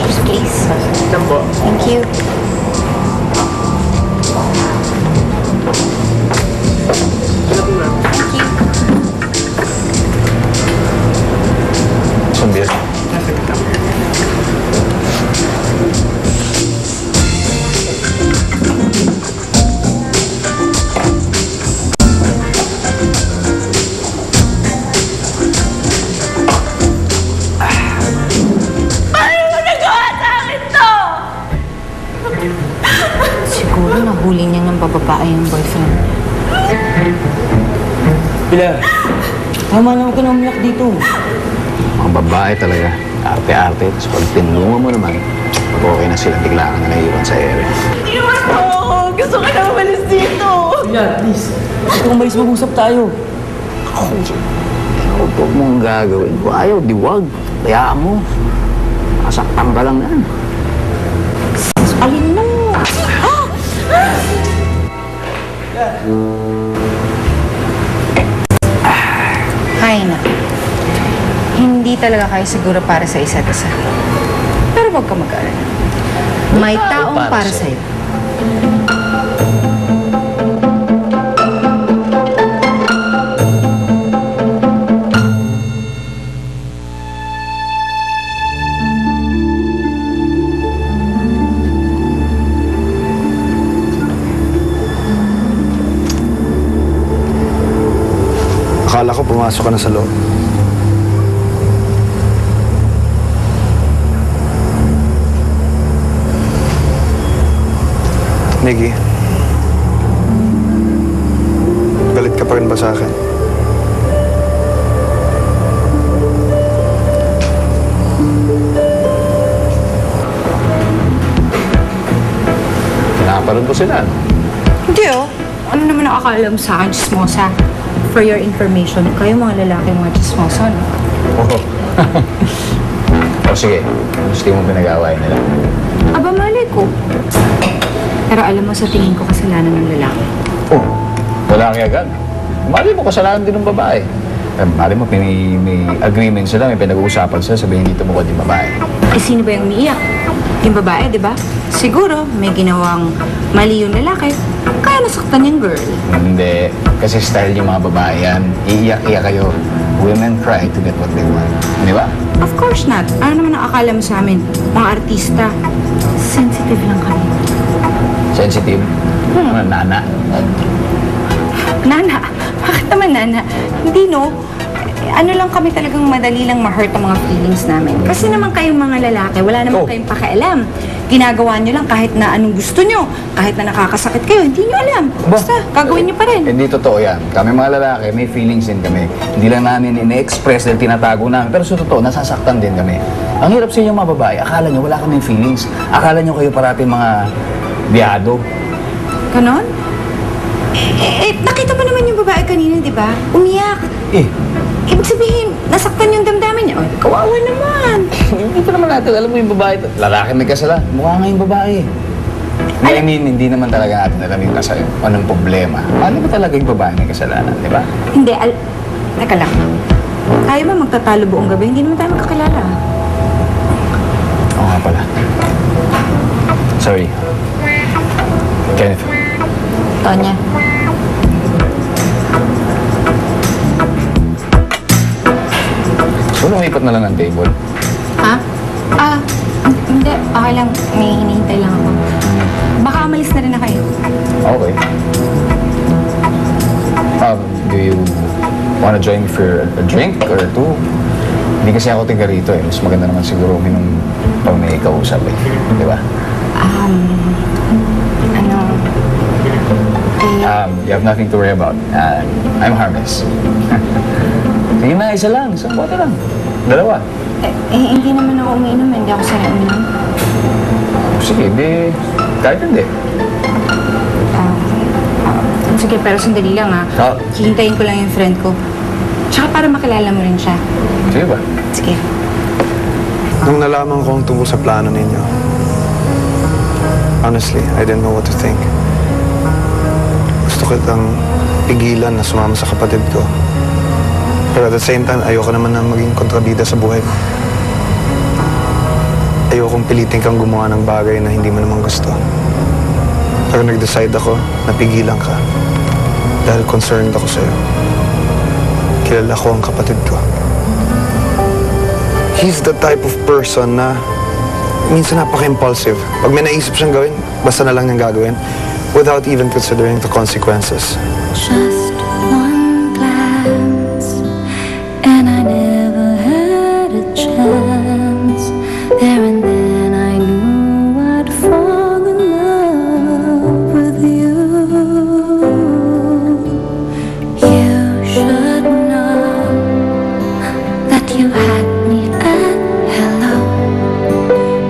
juice, please. Ito po. Thank you. Ito po, ma'am. Thank you. Sambir. Siguro nahuli niya ng bababae yung boyfriend. Pilar, tama na, huwag ka na umiyak dito. Mga babae talaga. Arte-arte. Tapos pag tinulungan mo naman, pag okay na sila, bigla ka na naiiwan sa ere. Iwan mo ako! Gusto ko na umalis dito! Pilar, please. Huwag kang umalis, mag-usap tayo. Huwag mong gagawin. Kung ayaw, diwag. Kayaan mo. Masaktan ka lang yan. Alin mo? Hay na. Hindi talaga kayo siguro para sa isa't isa. Pero huwag ka mag-alala. May taong para sa'yo. Akala ko pumasok ka na sa loob. Miggy, galit ka pa rin ba sa akin? Pinaparod ko sila. Hindi oh. Ano naman ang akala mo sa akin, chismosa? For your information, kayo mga lalaki mga chismosa, no? Oo. O sige, gusto mo pinag-awayan nila. Aba, malay ko. Pero alam mo, sa tingin ko kasalanan ng lalaki. Oh, lalaki agad. Mali mo, kasalanan din ng babae. Mali mo, may agreement sila, may pinag-uusapan sila, sabihin dito mo ko din babae. Eh, sino ba yung umiiyak? Yung babae, di ba? Siguro, may ginawang mali yung lalaki. Kaya nasaktan yung girl. Hindi, kasi style yung mga babae yan. Iiyak-iyak kayo. Women cry to get what they want. Di ba? Of course not. Ano naman ang akala mo sa amin? Mga artista. Sensitive lang kami. Sensitive. Mga nana. Nana? Bakit naman nana? Hindi, no? Ano lang kami talagang madali lang ma-hurt ang mga feelings namin. Kasi naman kayong mga lalaki, wala naman kayong pakialam. Ginagawa nyo lang kahit na anong gusto nyo. Kahit na nakakasakit kayo, hindi nyo alam. Basta, gagawin nyo pa rin. Hindi totoo yan. Kami mga lalaki, may feelings din kami. Hindi lang namin ine-express dahil tinatago namin. Pero sa totoo, nasasaktan din kami. Ang hirap sa inyo mga babae, akala nyo wala kaming feelings. Akala nyo kayo parating mga biyado. Ganon? Nakita mo naman yung babae kanina, di ba? Umiyak. Ibig sabihin, nasaktan yung damdamin niya. Ay, kawawa naman. Hindi pa naman natin alam mo yung babae. Lalaki may kasala. Mukha nga yung babae. I mean, hindi naman talaga natin alam yung kasala. Anong problema. Ano ba talaga yung babae may kasalanan, di ba? Hindi, teka lang. Tayo ba magtatalo buong gabi? Hindi naman tayo magkakilala. Oo nga pala. Sorry. Kenneth. Tonya. So, lumipat na lang ng table. Ha? Hindi. Okay lang. May hinihintay lang ako. Baka umalis na rin na kayo. Okay. Do you wanna join me for a drink or two? Hindi kasi ako tiga rito eh. Mas maganda naman siguro uminom pag may kausap eh. Di ba? You have nothing to worry about. I'm harmless. Sige na, isa lang. Isang bote lang. Dalawa. Hindi naman ako umiinom. Hindi ako sanay uminom. Sige, di... Kahit hindi. Sige, pero sandali lang ha. Hihintayin ko lang yung friend ko. Tsaka para makilala mo rin siya. Sige ba? Sige. Nung nalaman ko ang tungkol sa plano ninyo, honestly, I didn't know what to think. Gusto kitang pigilan na sumama sa kapatid ko. Pero at the same time, ayoko naman na maging kontrabida sa buhay mo. ayokong pilitin kang gumawa ng bagay na hindi mo naman gusto. Pero nag-decide ako, napigilan ka. Dahil concerned ako sa'yo. Kilala ko ang kapatid ko. He's the type of person na minsan napaka-impulsive. Pag may naisip siyang gawin, basta na lang niyang gagawin without even considering the consequences. Just one glance, and I never had a chance. There and then I knew I'd fall in love with you. You should know that you had me at hello.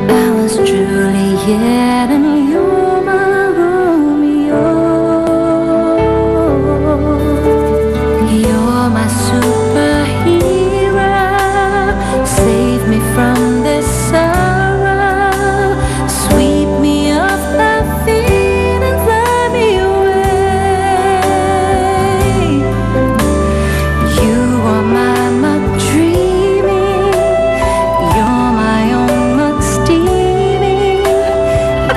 I was Juliet and you're my Romeo. You're my superhero. Save me from this sorrow. Sweep me off my feet and fly me away. You are my mug dreaming. You're my own mug steaming.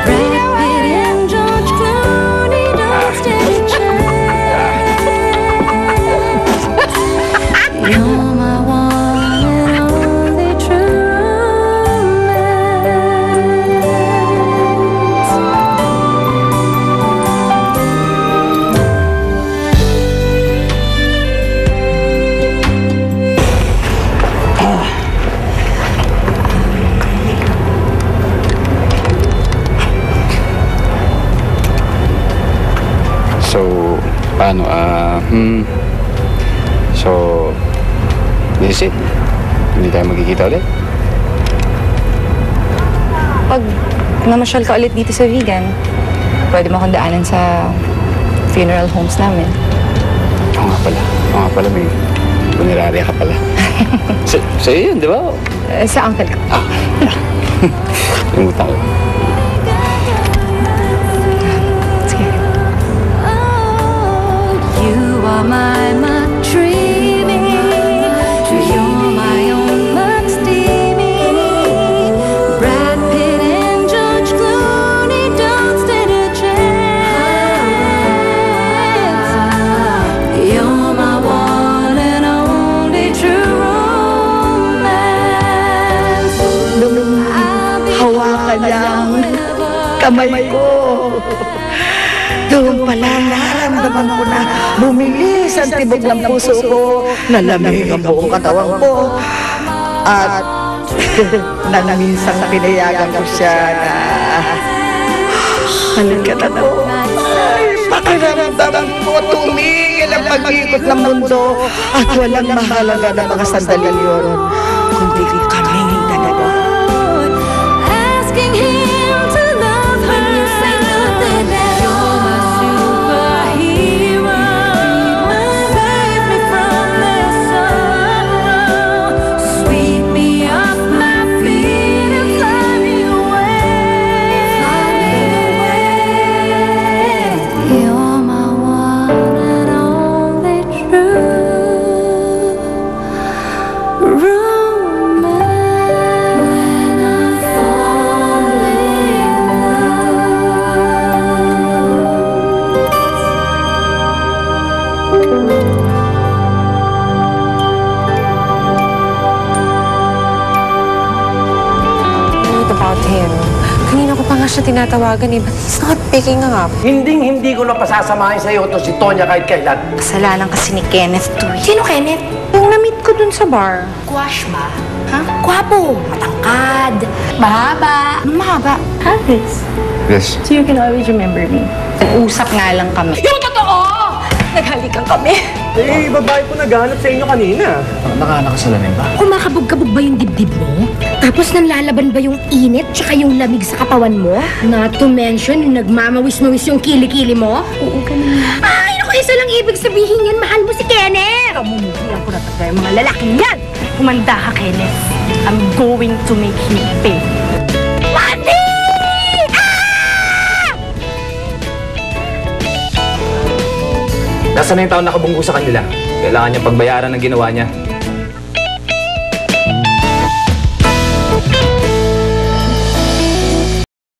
Brad Pitt and George Clooney don't stand a chance. You're my one and only true So, paano? So, this is it. Hindi tayo magkikita ulit. Pag namasyal ka ulit dito sa vegan, pwede mo akong daanan sa funeral homes namin. Oo nga pala, may punerarya ka pala. Sa'yo yun, di ba? Sa uncle ko. Limutan ko. Sige. You are my mug dreaming. You're my own mug steaming. Brad Pitt and George Clooney don't stand a chance. You're my one and only true romance. Hawakan niya ang kamay ko. Doon pala nararamdaman ko na bumilis ang tibok ng puso ko, nalamig ang buong katawan ko, at nang minsan pinayagan ko siya na halika na po. Ay, pakiramdam ko tumigil ang pag-ikot ng mundo at walang mahalaga na mga sandali yun, kundi kaming dalawa. Asking him to love her. You're my superhero. Save me from this sorrow. Sweep me off my feet and fly me away. You're my one and only true romance. When I fall in What about him? Kanina ko pa nga siya tinatawagan eh, but he's not picking up. Hindi ko na pasasamahin sa'yo to si Tonya kahit kailan. Kasalanan kasi ni Kenneth to. Sino Kenneth? Yung na-meet ko dun sa bar. Squash ba? Ha? Gwapo, matangkad, mahaba. Mahaba. Alice. Yes. So you can always remember me. Nag-usap nga lang kami. Yung totoo! Naghalikan kami. Eh, babae po naghahanap sa inyo kanina. Nakasalamin ba? Kumakabog-kabog ba yung dibdib mo? Tapos nanlalaban ba yung init tsaka yung lamig sa katawan mo? Not to mention, yung nagmamawis-mawis yung kilikili mo? Oo, ganun. Ay, naku, isa lang ibig sabihin yan, mahal mo si Kenneth! Kamumuhilan ko na talaga yung mga lalaking yan! Kumanda ka, Kenneth. I'm going to make him pay. Mati! Nasaan na yung taon nakabunggo sa kanila? Kailangan niya pagbayaran ng ginawa niya.